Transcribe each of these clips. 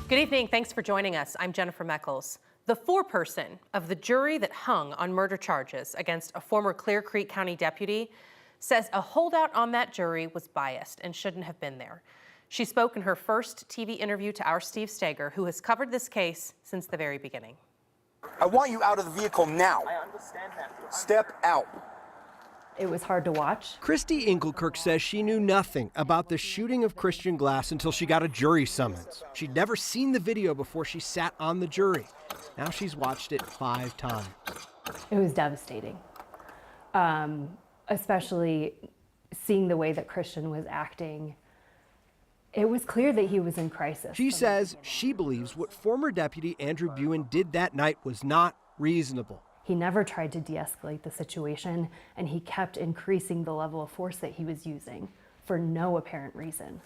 Good evening. Thanks for joining us. I'm Jennifer Meckles. The foreperson of the jury that hung on murder charges against a former Clear Creek County deputy says a holdout on that jury was biased and shouldn't have been there. She spoke in her first TV interview to our Steve Steger, who has covered this case since the very beginning. I want you out of the vehicle now. I understand that. Step out. It was hard to watch. Christy Engelkirk says she knew nothing about the shooting of Christian Glass until she got a jury summons. She'd never seen the video before she sat on the jury. Now she's watched it 5 times. It was devastating, especially seeing the way that Christian was acting. It was clear that he was in crisis. She says she believes what former Deputy Andrew Buin did that night was not reasonable. He never tried to de-escalate the situation, and he kept increasing the level of force that he was using for no apparent reason.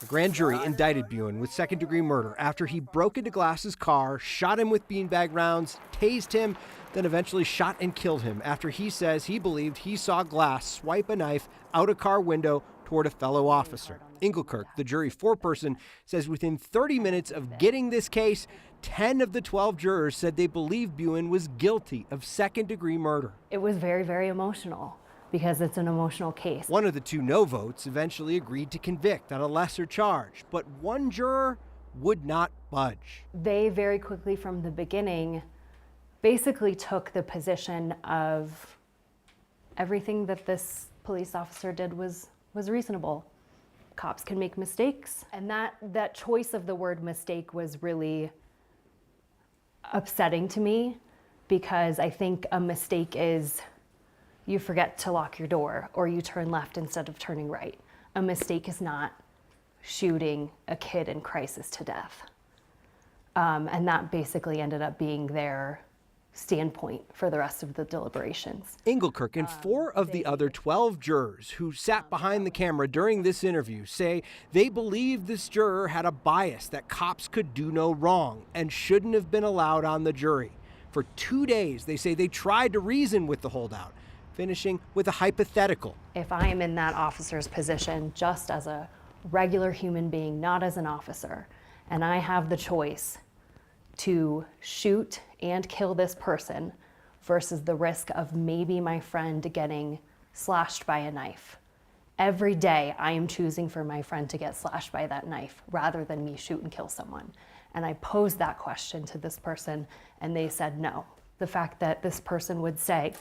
The grand jury indicted Buin with second-degree murder after he broke into Glass's car, shot him with beanbag rounds, tased him, then eventually shot and killed him after he says he believed he saw Glass swipe a knife out a car window toward a fellow officer. Engelkirk, the jury foreperson, says within 30 minutes of getting this case, 10 of the 12 jurors said they believed Buin was guilty of second-degree murder. It was very, very emotional because it's an emotional case. One of the 2 no votes eventually agreed to convict on a lesser charge, but one juror would not budge. They very quickly from the beginning basically took the position of everything that this police officer did was reasonable. Cops can make mistakes. And that choice of the word mistake was really upsetting to me, because I think a mistake is you forget to lock your door or you turn left instead of turning right. A mistake is not shooting a kid in crisis to death. And that basically ended up being their standpoint for the rest of the deliberations. Engelkirk and 4 of the other 12 jurors who sat behind the camera during this interview say they believe this juror had a bias that cops could do no wrong and shouldn't have been allowed on the jury. For 2 days, they say they tried to reason with the holdout, finishing with a hypothetical. If I am in that officer's position just as a regular human being, not as an officer, and I have the choice to shoot and kill this person versus the risk of maybe my friend getting slashed by a knife. Every day I am choosing for my friend to get slashed by that knife rather than me shoot and kill someone. And I posed that question to this person and they said no. The fact that this person would say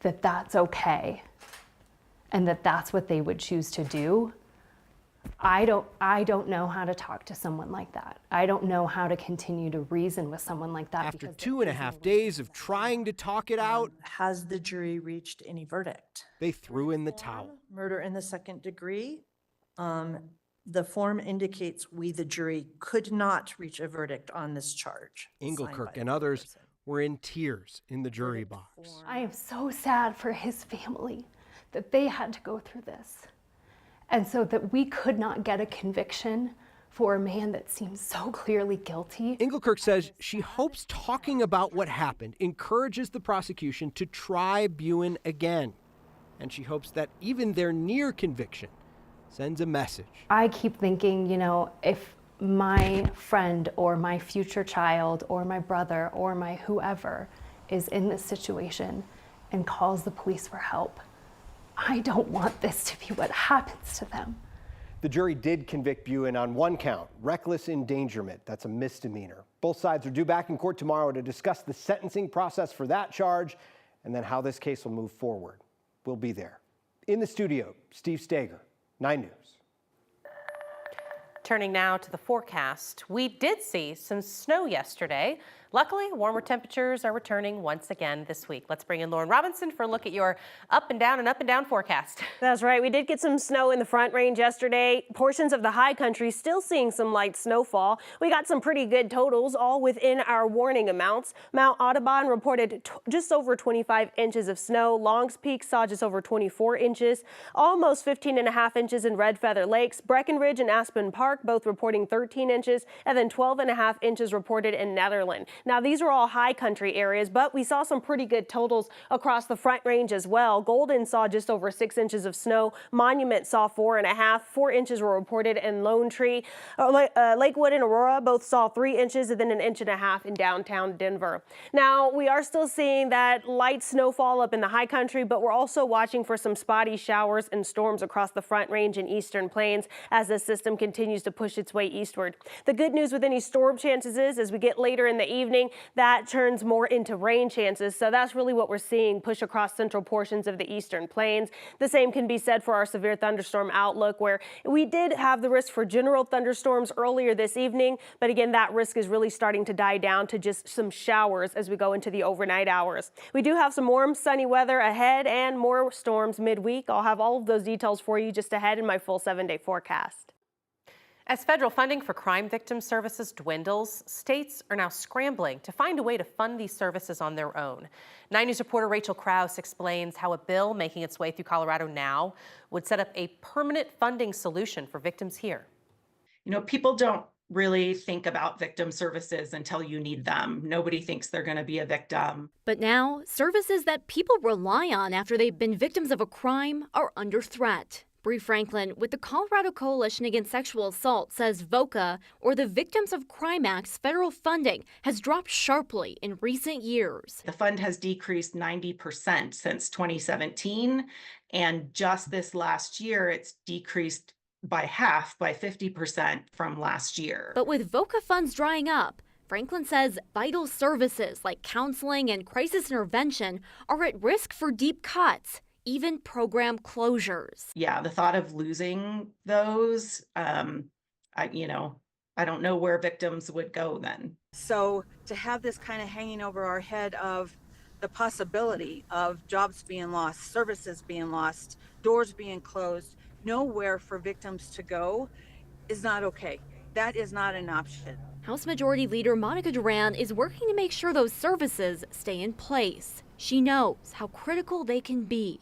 that that's okay and that that's what they would choose to do, I don't know how to talk to someone like that. I don't know how to continue to reason with someone like that. After 2.5 days of trying to talk it out, has the jury reached any verdict? they threw in the towel. Murder in the second degree. The form indicates we, the jury, could not reach a verdict on this charge. Engelkirk and others were in tears in the jury box. I am so sad for his family that they had to go through this. And so that we could not get a conviction for a man that seems so clearly guilty. Engelkirk says she hopes talking about what happened encourages the prosecution to try Buin again. And she hopes that even their near conviction sends a message. I keep thinking, you know, if my friend or my future child or my brother or my whoever is in this situation and calls the police for help, I don't want this to be what happens to them. The jury did convict Buin on 1 count, reckless endangerment. That's a misdemeanor. Both sides are due back in court tomorrow to discuss the sentencing process for that charge and then how this case will move forward. We'll be there. In the studio, Steve Steger, 9 News. Turning now to the forecast, we did see some snow yesterday. Luckily, warmer temperatures are returning once again this week. Let's bring in Lauren Robinson for a look at your up and down forecast. That's right. We did get some snow in the Front Range yesterday. Portions of the high country still seeing some light snowfall. We got some pretty good totals, all within our warning amounts. Mount Audubon reported just over 25 inches of snow. Longs Peak saw just over 24 inches, almost 15.5 inches in Red Feather Lakes. Breckenridge and Aspen Park both reporting 13 inches, and then 12.5 inches reported in Netherland. Now, these are all high country areas, but we saw some pretty good totals across the Front Range as well. Golden saw just over 6 inches of snow. Monument saw 4.5. 4 inches were reported in Lone Tree. Lakewood and Aurora both saw 3 inches and then 1.5 inches in downtown Denver. Now, we are still seeing that light snowfall up in the high country, but we're also watching for some spotty showers and storms across the Front Range and Eastern Plains as the system continues to push its way eastward. The good news with any storm chances is as we get later in the evening, that turns more into rain chances. So that's really what we're seeing push across central portions of the Eastern Plains. The same can be said for our severe thunderstorm outlook, where we did have the risk for general thunderstorms earlier this evening. But again, that risk is really starting to die down to just some showers as we go into the overnight hours. We do have some warm, sunny weather ahead and more storms midweek. I'll have all of those details for you just ahead in my full 7-day forecast. As federal funding for crime victim services dwindles, states are now scrambling to find a way to fund these services on their own. 9 News reporter Rachel Krause explains how a bill making its way through Colorado now would set up a permanent funding solution for victims here. You know, people don't really think about victim services until you need them. Nobody thinks they're going to be a victim. But now, services that people rely on after they've been victims of a crime are under threat. Bree Franklin with the Colorado Coalition Against Sexual Assault says VOCA, or the Victims of Crime Act's federal funding, has dropped sharply in recent years. The fund has decreased 90% since 2017, and just this last year, it's decreased by half, by 50% from last year. But with VOCA funds drying up, Franklin says vital services like counseling and crisis intervention are at risk for deep cuts, even program closures. Yeah, the thought of losing those, I don't know where victims would go then. So to have this kind of hanging over our head of the possibility of jobs being lost, services being lost, doors being closed, nowhere for victims to go is not okay. That is not an option. House Majority Leader Monica Duran is working to make sure those services stay in place. She knows how critical they can be.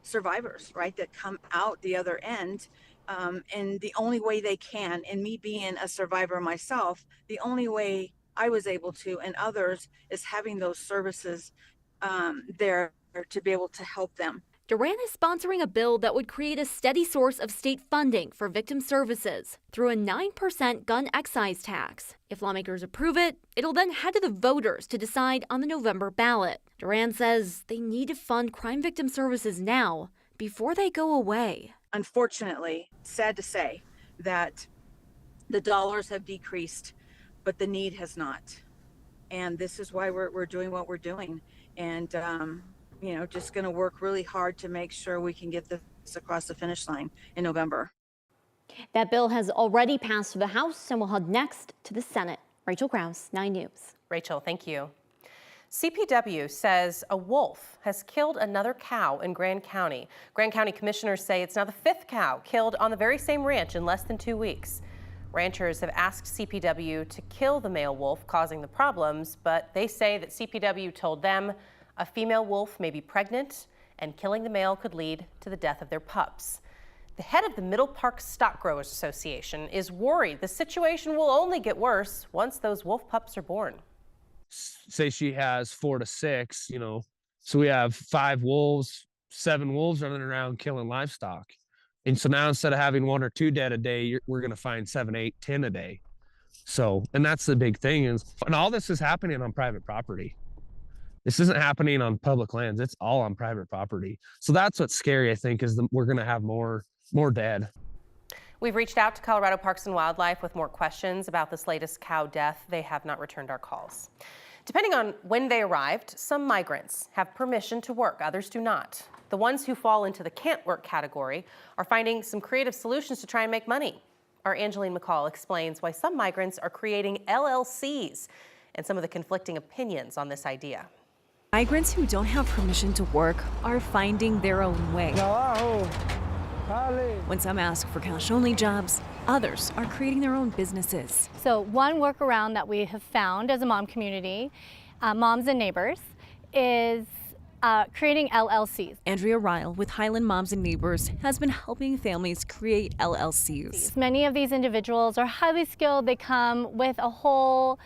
Survivors, right, that come out the other end, and the only way they can, and me being a survivor myself, the only way I was able to, and others, is having those services there to be able to help them. Duran is sponsoring a bill that would create a steady source of state funding for victim services through a 9% gun excise tax. If lawmakers approve it, it'll then head to the voters to decide on the November ballot. Duran says they need to fund crime victim services now before they go away. Unfortunately, sad to say that the dollars have decreased, but the need has not. And this is why we're doing what we're doing. And, just going to work really hard to make sure we can get this across the finish line in November. That bill has already passed through the House and will head next to the Senate. Rachel Krause, 9 News. Rachel, thank you. CPW says a wolf has killed another cow in Grand County. Grand County commissioners say it's now the 5th cow killed on the very same ranch in less than 2 weeks. Ranchers have asked CPW to kill the male wolf causing the problems, but they say that CPW told them a female wolf may be pregnant and killing the male could lead to the death of their pups. The head of the Middle Park Stock Growers Association is worried the situation will only get worse once those wolf pups are born. Say she has 4 to 6, so we have 5 wolves, 7 wolves running around killing livestock. And so now instead of having 1 or 2 dead a day, we're going to find 7, 8, 10 a day. So, and that's the big thing and all this is happening on private property. This isn't happening on public lands. It's all on private property. So that's what's scary, I think, is we're going to have more dead. We've reached out to Colorado Parks and Wildlife with more questions about this latest cow death. They have not returned our calls. Depending on when they arrived, some migrants have permission to work, others do not. The ones who fall into the can't work category are finding some creative solutions to try and make money. Our Angeline McCall explains why some migrants are creating LLCs and some of the conflicting opinions on this idea. Migrants who don't have permission to work are finding their own way. When some ask for cash-only jobs, others are creating their own businesses. So one workaround that we have found as a mom community, moms and neighbors, is creating LLCs. Andrea Ryle with Highland Moms and Neighbors has been helping families create LLCs. Many of these individuals are highly skilled. They come with a whole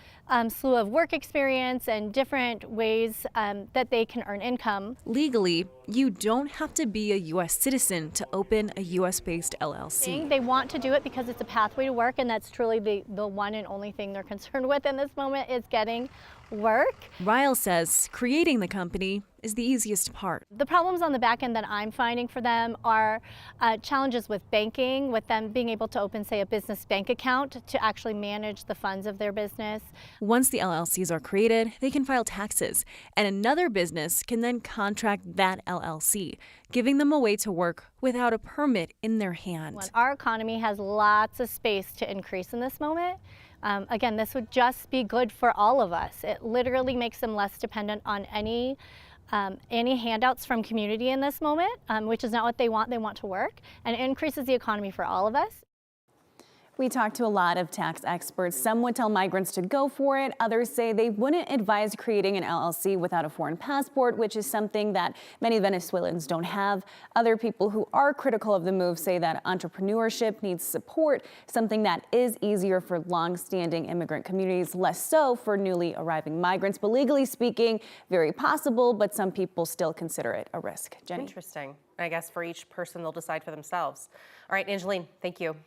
slew of work experience and different ways that they can earn income. Legally, you don't have to be a U.S. citizen to open a U.S.-based LLC. They want to do it because it's a pathway to work, and that's truly the one and only thing they're concerned with in this moment is getting work. Ryle says creating the company is the easiest part. The problems on the back end that I'm finding for them are challenges with banking, with them being able to open, say, a business bank account to actually manage the funds of their business. Once the LLCs are created, they can file taxes, and another business can then contract that LLC, giving them a way to work without a permit in their hand. Our economy has lots of space to increase in this moment. Again, this would just be good for all of us. It literally makes them less dependent on any handouts from community in this moment, which is not what they want. They want to work, and it increases the economy for all of us. We talked to a lot of tax experts. Some would tell migrants to go for it. Others say they wouldn't advise creating an LLC without a foreign passport, which is something that many Venezuelans don't have. Other people who are critical of the move say that entrepreneurship needs support, something that is easier for long-standing immigrant communities, less so for newly arriving migrants. But legally speaking, very possible, but some people still consider it a risk. Jenny? Interesting. I guess for each person, they'll decide for themselves. All right, Angeline, thank you.